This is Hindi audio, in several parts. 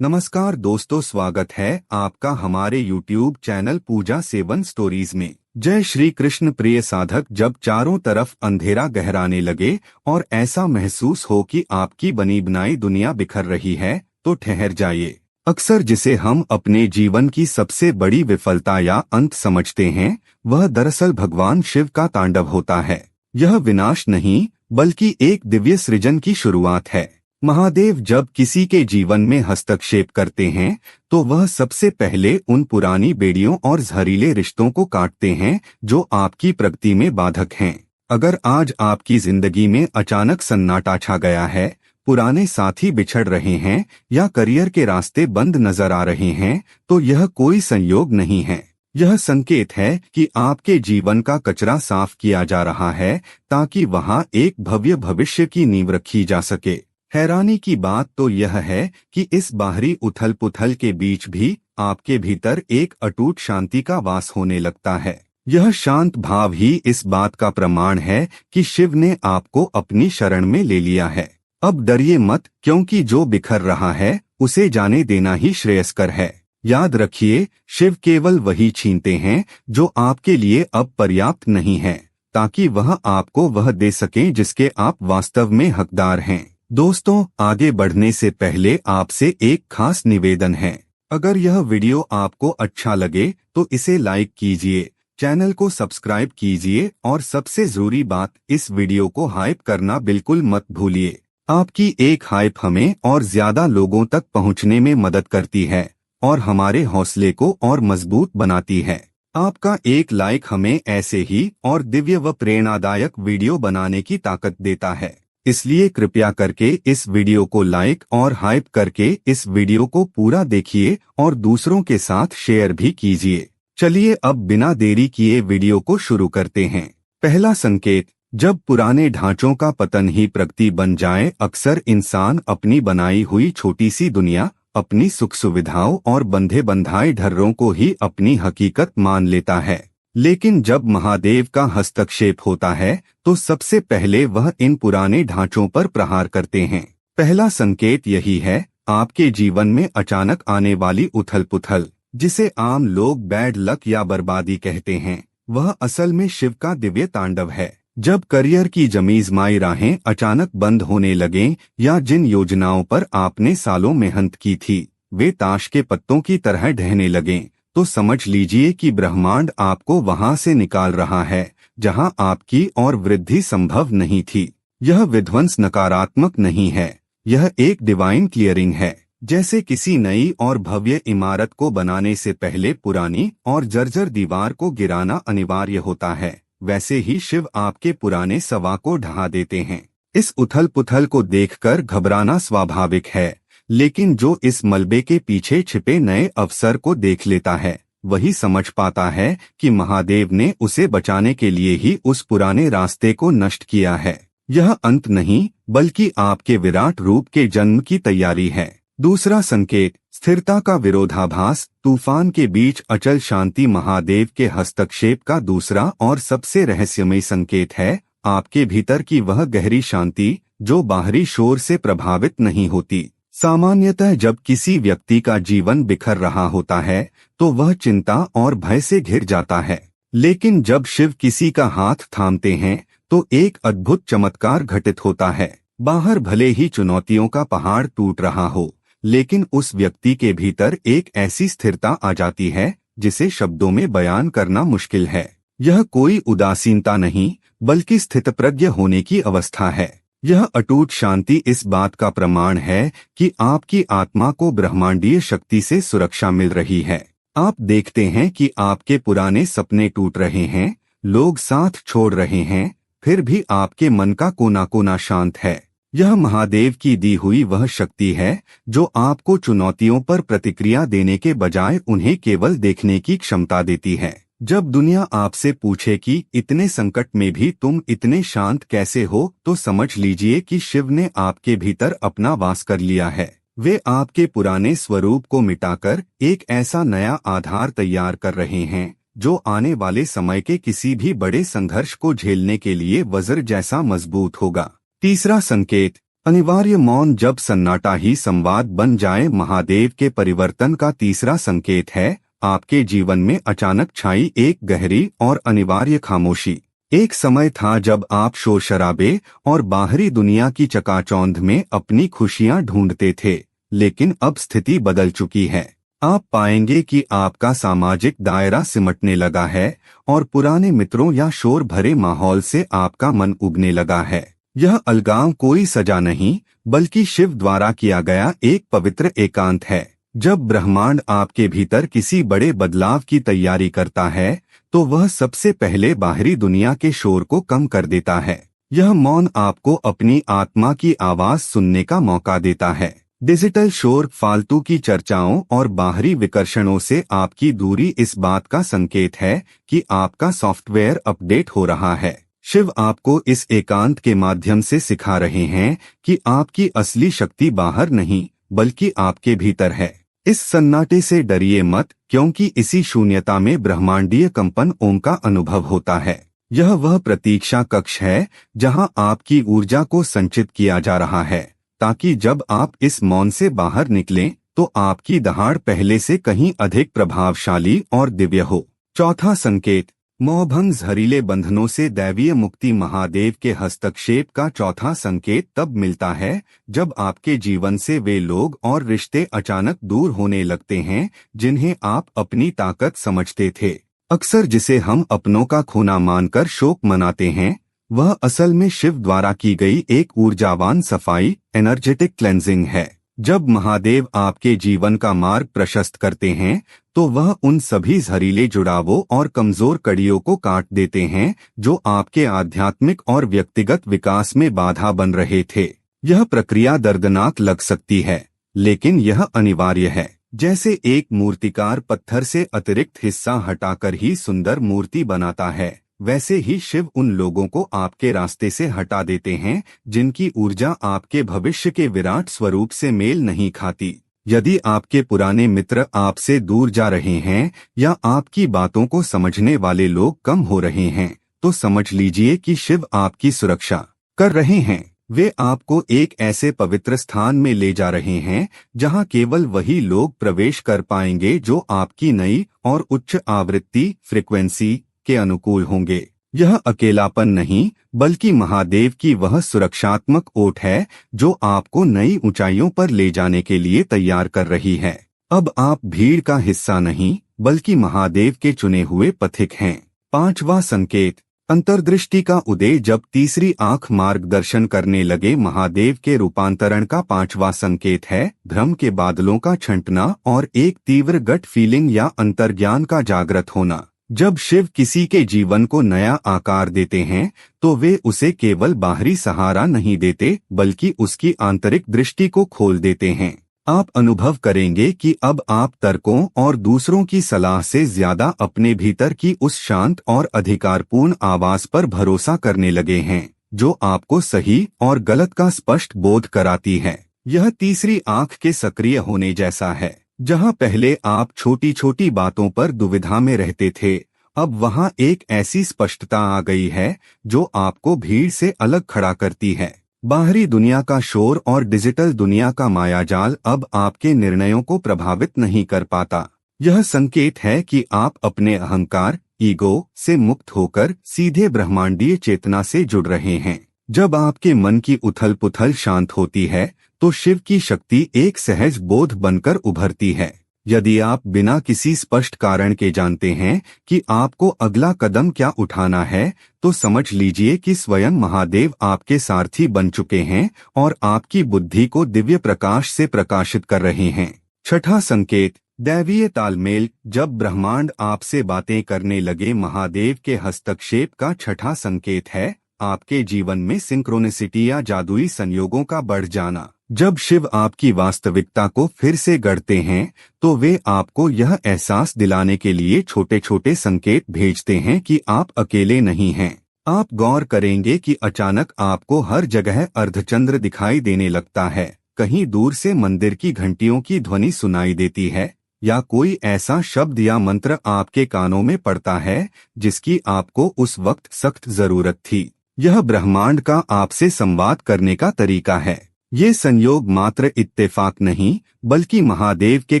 नमस्कार दोस्तों, स्वागत है आपका हमारे YouTube चैनल पूजा सेवन स्टोरीज में। जय श्री कृष्ण। प्रिय साधक, जब चारों तरफ अंधेरा गहराने लगे और ऐसा महसूस हो कि आपकी बनी बनाई दुनिया बिखर रही है, तो ठहर जाइए। अक्सर जिसे हम अपने जीवन की सबसे बड़ी विफलता या अंत समझते हैं, वह दरअसल भगवान शिव का तांडव होता है। यह विनाश नहीं, बल्कि एक दिव्य सृजन की शुरुआत है। महादेव जब किसी के जीवन में हस्तक्षेप करते हैं, तो वह सबसे पहले उन पुरानी बेड़ियों और जहरीले रिश्तों को काटते हैं जो आपकी प्रगति में बाधक हैं। अगर आज आपकी जिंदगी में अचानक सन्नाटा छा गया है, पुराने साथी बिछड़ रहे हैं या करियर के रास्ते बंद नजर आ रहे हैं, तो यह कोई संयोग नहीं है। यह संकेत है कि आपके जीवन का कचरा साफ किया जा रहा है, ताकि वहां एक भव्य भविष्य की नींव रखी जा सके। हैरानी की बात तो यह है कि इस बाहरी उथल पुथल के बीच भी आपके भीतर एक अटूट शांति का वास होने लगता है। यह शांत भाव ही इस बात का प्रमाण है कि शिव ने आपको अपनी शरण में ले लिया है। अब डरिए मत, क्योंकि जो बिखर रहा है उसे जाने देना ही श्रेयस्कर है। याद रखिए, शिव केवल वही छीनते हैं जो आपके लिए अब पर्याप्त नहीं है, ताकि वह आपको वह दे सकें जिसके आप वास्तव में हकदार हैं। दोस्तों, आगे बढ़ने से पहले आपसे एक खास निवेदन है। अगर यह वीडियो आपको अच्छा लगे तो इसे लाइक कीजिए, चैनल को सब्सक्राइब कीजिए और सबसे जरूरी बात, इस वीडियो को हाइप करना बिल्कुल मत भूलिए। आपकी एक हाइप हमें और ज्यादा लोगों तक पहुंचने में मदद करती है और हमारे हौसले को और मजबूत बनाती है। आपका एक लाइक हमें ऐसे ही और दिव्य व प्रेरणादायक वीडियो बनाने की ताकत देता है। इसलिए कृपया करके इस वीडियो को लाइक और हाइप करके इस वीडियो को पूरा देखिए और दूसरों के साथ शेयर भी कीजिए। चलिए अब बिना देरी किए वीडियो को शुरू करते हैं। पहला संकेत, जब पुराने ढांचों का पतन ही प्रगति बन जाए। अक्सर इंसान अपनी बनाई हुई छोटी सी दुनिया, अपनी सुख सुविधाओं और बंधे बंधाए ढर्रों को ही अपनी हकीकत मान लेता है। लेकिन जब महादेव का हस्तक्षेप होता है, तो सबसे पहले वह इन पुराने ढांचों पर प्रहार करते हैं। पहला संकेत यही है, आपके जीवन में अचानक आने वाली उथल पुथल, जिसे आम लोग बैड लक या बर्बादी कहते हैं, वह असल में शिव का दिव्य तांडव है। जब करियर की जमीजमाई राहें अचानक बंद होने लगें या जिन योजनाओं पर आपने सालों मेहनत की थी, वे ताश के पत्तों की तरह ढहने लगें, तो समझ लीजिए कि ब्रह्मांड आपको वहां से निकाल रहा है जहां आपकी और वृद्धि संभव नहीं थी। यह विध्वंस नकारात्मक नहीं है, यह एक डिवाइन क्लियरिंग है। जैसे किसी नई और भव्य इमारत को बनाने से पहले पुरानी और जर्जर दीवार को गिराना अनिवार्य होता है, वैसे ही शिव आपके पुराने सवा को ढहा देते हैं। इस उथल पुथल को देखकर घबराना स्वाभाविक है, लेकिन जो इस मलबे के पीछे छिपे नए अवसर को देख लेता है, वही समझ पाता है कि महादेव ने उसे बचाने के लिए ही उस पुराने रास्ते को नष्ट किया है। यह अंत नहीं, बल्कि आपके विराट रूप के जन्म की तैयारी है। दूसरा संकेत, स्थिरता का विरोधाभास। तूफान के बीच अचल शांति महादेव के हस्तक्षेप का दूसरा और सबसे रहस्यमय संकेत है। आपके भीतर की वह गहरी शांति जो बाहरी शोर से प्रभावित नहीं होती। सामान्यतः जब किसी व्यक्ति का जीवन बिखर रहा होता है, तो वह चिंता और भय से घिर जाता है। लेकिन जब शिव किसी का हाथ थामते हैं, तो एक अद्भुत चमत्कार घटित होता है। बाहर भले ही चुनौतियों का पहाड़ टूट रहा हो, लेकिन उस व्यक्ति के भीतर एक ऐसी स्थिरता आ जाती है जिसे शब्दों में बयान करना मुश्किल है। यह कोई उदासीनता नहीं, बल्कि स्थितप्रज्ञ होने की अवस्था है। यह अटूट शांति इस बात का प्रमाण है कि आपकी आत्मा को ब्रह्मांडीय शक्ति से सुरक्षा मिल रही है। आप देखते हैं कि आपके पुराने सपने टूट रहे हैं, लोग साथ छोड़ रहे हैं, फिर भी आपके मन का कोना कोना शांत है। यह महादेव की दी हुई वह शक्ति है जो आपको चुनौतियों पर प्रतिक्रिया देने के बजाय उन्हें केवल देखने की क्षमता देती है। जब दुनिया आपसे पूछे कि इतने संकट में भी तुम इतने शांत कैसे हो, तो समझ लीजिए कि शिव ने आपके भीतर अपना वास कर लिया है। वे आपके पुराने स्वरूप को मिटाकर एक ऐसा नया आधार तैयार कर रहे हैं जो आने वाले समय के किसी भी बड़े संघर्ष को झेलने के लिए वज्र जैसा मजबूत होगा। तीसरा संकेत, अनिवार्य मौन जब सन्नाटा ही संवाद बन जाए महादेव के परिवर्तन का तीसरा संकेत है। आपके जीवन में अचानक छाई एक गहरी और अनिवार्य खामोशी। एक समय था जब आप शोर शराबे और बाहरी दुनिया की चकाचौंध में अपनी खुशियां ढूंढते थे, लेकिन अब स्थिति बदल चुकी है। आप पाएंगे कि आपका सामाजिक दायरा सिमटने लगा है और पुराने मित्रों या शोर भरे माहौल से आपका मन उबने लगा है। यह अलगाव कोई सजा नहीं, बल्कि शिव द्वारा किया गया एक पवित्र एकांत है। जब ब्रह्मांड आपके भीतर किसी बड़े बदलाव की तैयारी करता है, तो वह सबसे पहले बाहरी दुनिया के शोर को कम कर देता है। यह मौन आपको अपनी आत्मा की आवाज सुनने का मौका देता है। डिजिटल शोर, फालतू की चर्चाओं और बाहरी विकर्षणों से आपकी दूरी इस बात का संकेत है कि आपका सॉफ्टवेयर अपडेट हो रहा है। शिव आपको इस एकांत के माध्यम से सिखा रहे हैं कि आपकी असली शक्ति बाहर नहीं, बल्कि आपके भीतर है। इस सन्नाटे से डरिए मत, क्योंकि इसी शून्यता में ब्रह्मांडीय कंपन ओम का अनुभव होता है। यह वह प्रतीक्षा कक्ष है जहां आपकी ऊर्जा को संचित किया जा रहा है, ताकि जब आप इस मौन से बाहर निकलें तो आपकी दहाड़ पहले से कहीं अधिक प्रभावशाली और दिव्य हो। चौथा संकेत, मोहभंग जहरीले बंधनों से दैवीय मुक्ति। महादेव के हस्तक्षेप का चौथा संकेत तब मिलता है जब आपके जीवन से वे लोग और रिश्ते अचानक दूर होने लगते हैं जिन्हें आप अपनी ताकत समझते थे। अक्सर जिसे हम अपनों का खोना मानकर शोक मनाते हैं, वह असल में शिव द्वारा की गई एक ऊर्जावान सफाई, एनर्जेटिक क्लेंजिंग है। जब महादेव आपके जीवन का मार्ग प्रशस्त करते हैं, तो वह उन सभी जहरीले जुड़ावों और कमजोर कड़ियों को काट देते हैं जो आपके आध्यात्मिक और व्यक्तिगत विकास में बाधा बन रहे थे। यह प्रक्रिया दर्दनाक लग सकती है, लेकिन यह अनिवार्य है। जैसे एक मूर्तिकार पत्थर से अतिरिक्त हिस्सा हटाकर ही सुंदर मूर्ति बनाता है, वैसे ही शिव उन लोगों को आपके रास्ते से हटा देते हैं जिनकी ऊर्जा आपके भविष्य के विराट स्वरूप से मेल नहीं खाती। यदि आपके पुराने मित्र आपसे दूर जा रहे हैं या आपकी बातों को समझने वाले लोग कम हो रहे हैं, तो समझ लीजिए कि शिव आपकी सुरक्षा कर रहे हैं। वे आपको एक ऐसे पवित्र स्थान में ले जा रहे हैं जहां केवल वही लोग प्रवेश कर पाएंगे जो आपकी नई और उच्च आवृत्ति फ्रीक्वेंसी के अनुकूल होंगे। यह अकेलापन नहीं, बल्कि महादेव की वह सुरक्षात्मक ओट है जो आपको नई ऊंचाइयों पर ले जाने के लिए तैयार कर रही है। अब आप भीड़ का हिस्सा नहीं, बल्कि महादेव के चुने हुए पथिक हैं। पांचवा संकेत, अंतर्दृष्टि का उदय। जब तीसरी आंख मार्गदर्शन करने लगे, महादेव के रूपांतरण का पांचवा संकेत है भ्रम के बादलों का छंटना और एक तीव्र गट फीलिंग या अंतर्ज्ञान का जागृत होना। जब शिव किसी के जीवन को नया आकार देते हैं, तो वे उसे केवल बाहरी सहारा नहीं देते, बल्कि उसकी आंतरिक दृष्टि को खोल देते हैं। आप अनुभव करेंगे कि अब आप तर्कों और दूसरों की सलाह से ज्यादा अपने भीतर की उस शांत और अधिकारपूर्ण आवाज पर भरोसा करने लगे हैं, जो आपको सही और गलत का स्पष्ट बोध कराती है। यह तीसरी आंख के सक्रिय होने जैसा है। जहां पहले आप छोटी छोटी बातों पर दुविधा में रहते थे, अब वहां एक ऐसी स्पष्टता आ गई है जो आपको भीड़ से अलग खड़ा करती है। बाहरी दुनिया का शोर और डिजिटल दुनिया का मायाजाल अब आपके निर्णयों को प्रभावित नहीं कर पाता। यह संकेत है कि आप अपने अहंकार, ईगो से मुक्त होकर सीधे ब्रह्मांडीय चेतना से जुड़ रहे हैं। जब आपके मन की उथल पुथल शांत होती है, तो शिव की शक्ति एक सहज बोध बनकर उभरती है। यदि आप बिना किसी स्पष्ट कारण के जानते हैं कि आपको अगला कदम क्या उठाना है, तो समझ लीजिए कि स्वयं महादेव आपके सारथी बन चुके हैं और आपकी बुद्धि को दिव्य प्रकाश से प्रकाशित कर रहे हैं। छठा संकेत, दैवीय तालमेल। जब ब्रह्मांड आपसे बातें करने लगे, महादेव के हस्तक्षेप का छठा संकेत है आपके जीवन में सिंक्रोनिसिटी या जादुई संयोगों का बढ़ जाना। जब शिव आपकी वास्तविकता को फिर से गढ़ते हैं, तो वे आपको यह एहसास दिलाने के लिए छोटे छोटे संकेत भेजते हैं कि आप अकेले नहीं हैं। आप गौर करेंगे कि अचानक आपको हर जगह अर्धचंद्र दिखाई देने लगता है, कहीं दूर से मंदिर की घंटियों की ध्वनि सुनाई देती है, या कोई ऐसा शब्द या मंत्र आपके कानों में पड़ता है जिसकी आपको उस वक्त सख्त जरूरत थी। यह ब्रह्मांड का आपसे संवाद करने का तरीका है। ये संयोग मात्र इत्तेफाक नहीं बल्कि महादेव के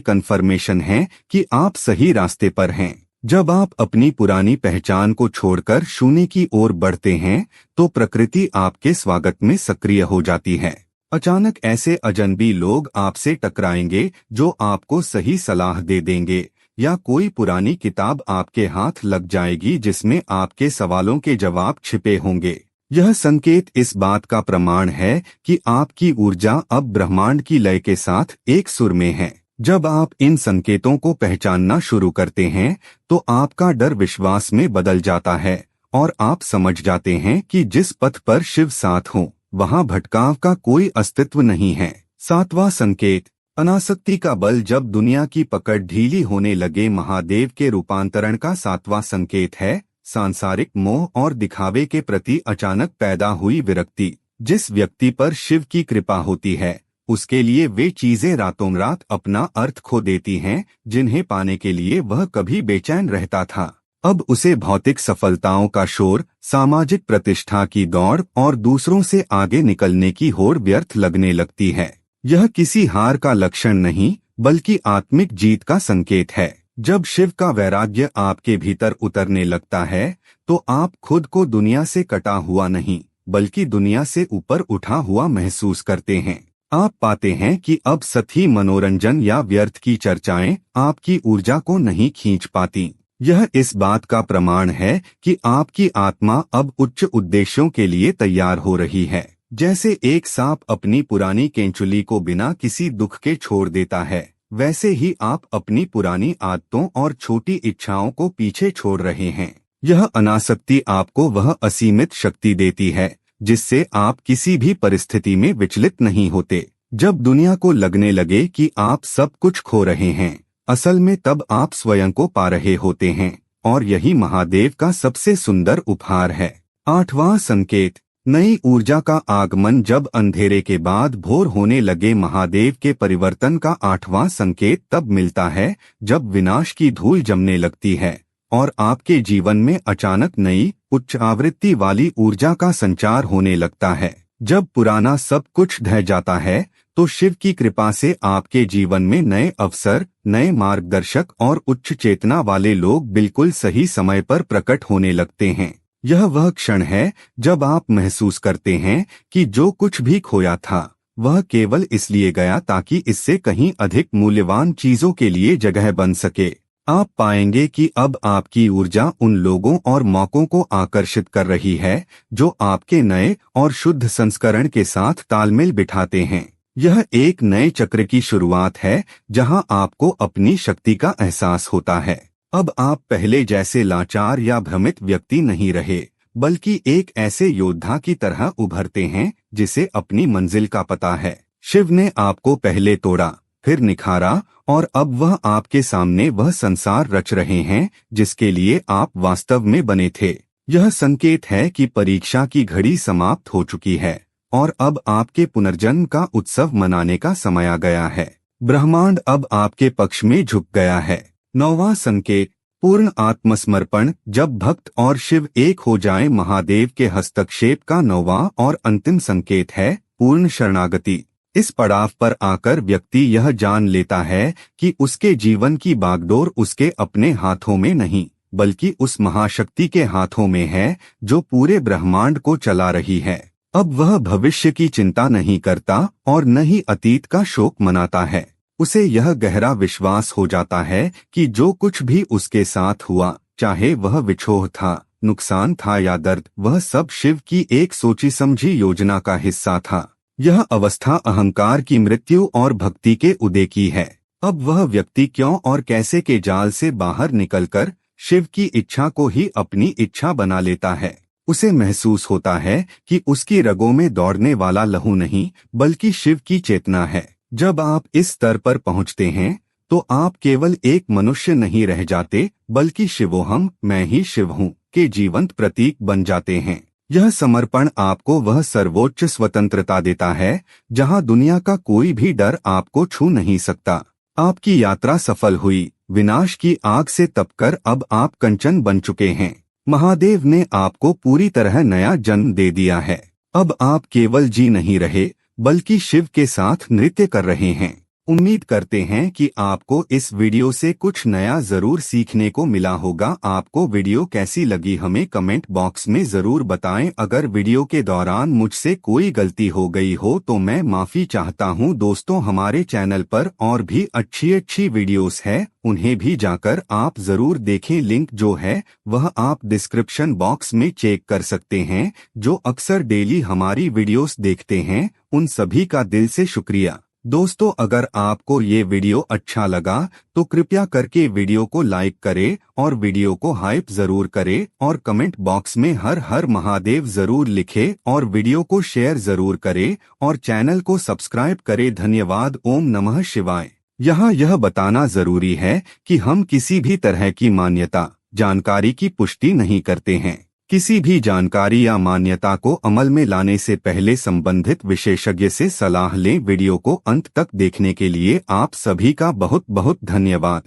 कन्फर्मेशन है कि आप सही रास्ते पर हैं। जब आप अपनी पुरानी पहचान को छोड़कर शून्य की ओर बढ़ते हैं तो प्रकृति आपके स्वागत में सक्रिय हो जाती है। अचानक ऐसे अजनबी लोग आपसे टकराएंगे जो आपको सही सलाह दे देंगे, या कोई पुरानी किताब आपके हाथ लग जाएगी जिसमें आपके सवालों के जवाब छिपे होंगे। यह संकेत इस बात का प्रमाण है कि आपकी ऊर्जा अब ब्रह्मांड की लय के साथ एक सुर में है। जब आप इन संकेतों को पहचानना शुरू करते हैं तो आपका डर विश्वास में बदल जाता है और आप समझ जाते हैं कि जिस पथ पर शिव साथ हो वहां भटकाव का कोई अस्तित्व नहीं है। 7वां संकेत, अनासक्ति का बल। जब दुनिया की पकड़ ढीली होने लगे, महादेव के रूपांतरण का 7वां संकेत है सांसारिक मोह और दिखावे के प्रति अचानक पैदा हुई विरक्ति। जिस व्यक्ति पर शिव की कृपा होती है उसके लिए वे चीजें रातों रात अपना अर्थ खो देती हैं जिन्हें पाने के लिए वह कभी बेचैन रहता था। अब उसे भौतिक सफलताओं का शोर, सामाजिक प्रतिष्ठा की दौड़ और दूसरों से आगे निकलने की होड़ व्यर्थ लगने लगती है। यह किसी हार का लक्षण नहीं बल्कि आत्मिक जीत का संकेत है। जब शिव का वैराग्य आपके भीतर उतरने लगता है तो आप खुद को दुनिया से कटा हुआ नहीं बल्कि दुनिया से ऊपर उठा हुआ महसूस करते हैं। आप पाते हैं कि अब सतही मनोरंजन या व्यर्थ की चर्चाएं आपकी ऊर्जा को नहीं खींच पाती। यह इस बात का प्रमाण है कि आपकी आत्मा अब उच्च उद्देश्यों के लिए तैयार हो रही है। जैसे एक सांप अपनी पुरानी केंचुली को बिना किसी दुख के छोड़ देता है, वैसे ही आप अपनी पुरानी आदतों और छोटी इच्छाओं को पीछे छोड़ रहे हैं। यह अनासक्ति आपको वह असीमित शक्ति देती है जिससे आप किसी भी परिस्थिति में विचलित नहीं होते। जब दुनिया को लगने लगे कि आप सब कुछ खो रहे हैं, असल में तब आप स्वयं को पा रहे होते हैं और यही महादेव का सबसे सुंदर उपहार है। 8वां संकेत, नई ऊर्जा का आगमन। जब अंधेरे के बाद भोर होने लगे, महादेव के परिवर्तन का 8वां संकेत तब मिलता है जब विनाश की धूल जमने लगती है और आपके जीवन में अचानक नई उच्च आवृत्ति वाली ऊर्जा का संचार होने लगता है। जब पुराना सब कुछ ढह जाता है तो शिव की कृपा से आपके जीवन में नए अवसर, नए मार्गदर्शक और उच्च चेतना वाले लोग बिल्कुल सही समय पर प्रकट होने लगते हैं। यह वह क्षण है जब आप महसूस करते हैं कि जो कुछ भी खोया था वह केवल इसलिए गया ताकि इससे कहीं अधिक मूल्यवान चीजों के लिए जगह बन सके। आप पाएंगे कि अब आपकी ऊर्जा उन लोगों और मौकों को आकर्षित कर रही है जो आपके नए और शुद्ध संस्करण के साथ तालमेल बिठाते हैं। यह एक नए चक्र की शुरुआत है जहां आपको अपनी शक्ति का एहसास होता है। अब आप पहले जैसे लाचार या भ्रमित व्यक्ति नहीं रहे बल्कि एक ऐसे योद्धा की तरह उभरते हैं जिसे अपनी मंजिल का पता है। शिव ने आपको पहले तोड़ा, फिर निखारा और अब वह आपके सामने वह संसार रच रहे हैं जिसके लिए आप वास्तव में बने थे। यह संकेत है कि परीक्षा की घड़ी समाप्त हो चुकी है और अब आपके पुनर्जन्म का उत्सव मनाने का समय आ गया है। ब्रह्मांड अब आपके पक्ष में झुक गया है। 9वां संकेत, पूर्ण आत्मसमर्पण। जब भक्त और शिव एक हो जाएं, महादेव के हस्तक्षेप का 9वां और अंतिम संकेत है पूर्ण शरणागति। इस पड़ाव पर आकर व्यक्ति यह जान लेता है कि उसके जीवन की बागडोर उसके अपने हाथों में नहीं बल्कि उस महाशक्ति के हाथों में है जो पूरे ब्रह्मांड को चला रही है। अब वह भविष्य की चिंता नहीं करता और न ही अतीत का शोक मनाता है। उसे यह गहरा विश्वास हो जाता है कि जो कुछ भी उसके साथ हुआ, चाहे वह विछोह था, नुकसान था या दर्द, वह सब शिव की एक सोची समझी योजना का हिस्सा था। यह अवस्था अहंकार की मृत्यु और भक्ति के उदय की है। अब वह व्यक्ति क्यों और कैसे के जाल से बाहर निकलकर शिव की इच्छा को ही अपनी इच्छा बना लेता है। उसे महसूस होता है कि उसकी रगों में दौड़ने वाला लहू नहीं बल्कि शिव की चेतना है। जब आप इस स्तर पर पहुंचते हैं तो आप केवल एक मनुष्य नहीं रह जाते बल्कि शिवोहम, मैं ही शिव हूँ के जीवंत प्रतीक बन जाते हैं। यह समर्पण आपको वह सर्वोच्च स्वतंत्रता देता है जहां दुनिया का कोई भी डर आपको छू नहीं सकता। आपकी यात्रा सफल हुई। विनाश की आग से तपकर अब आप कंचन बन चुके हैं। महादेव ने आपको पूरी तरह नया जन्म दे दिया है। अब आप केवल जी नहीं रहे बल्कि शिव के साथ नृत्य कर रहे हैं। उम्मीद करते हैं कि आपको इस वीडियो से कुछ नया जरूर सीखने को मिला होगा। आपको वीडियो कैसी लगी हमें कमेंट बॉक्स में जरूर बताएं। अगर वीडियो के दौरान मुझसे कोई गलती हो गई हो तो मैं माफी चाहता हूं। दोस्तों, हमारे चैनल पर और भी अच्छी वीडियोस है, उन्हें भी जाकर आप जरूर देखें। लिंक जो है वह आप डिस्क्रिप्शन बॉक्स में चेक कर सकते हैं। जो अक्सर डेली हमारी वीडियोस देखते हैं उन सभी का दिल से शुक्रिया। दोस्तों, अगर आपको ये वीडियो अच्छा लगा तो कृपया करके वीडियो को लाइक करें और वीडियो को हाइप जरूर करें और कमेंट बॉक्स में हर हर महादेव जरूर लिखें और वीडियो को शेयर जरूर करें और चैनल को सब्सक्राइब करें। धन्यवाद। ओम नमः शिवाय। यहाँ यह बताना जरूरी है कि हम किसी भी तरह की मान्यता जानकारी की पुष्टि नहीं करते हैं। किसी भी जानकारी या मान्यता को अमल में लाने से पहले संबंधित विशेषज्ञ से सलाह लें। वीडियो को अंत तक देखने के लिए आप सभी का बहुत बहुत धन्यवाद।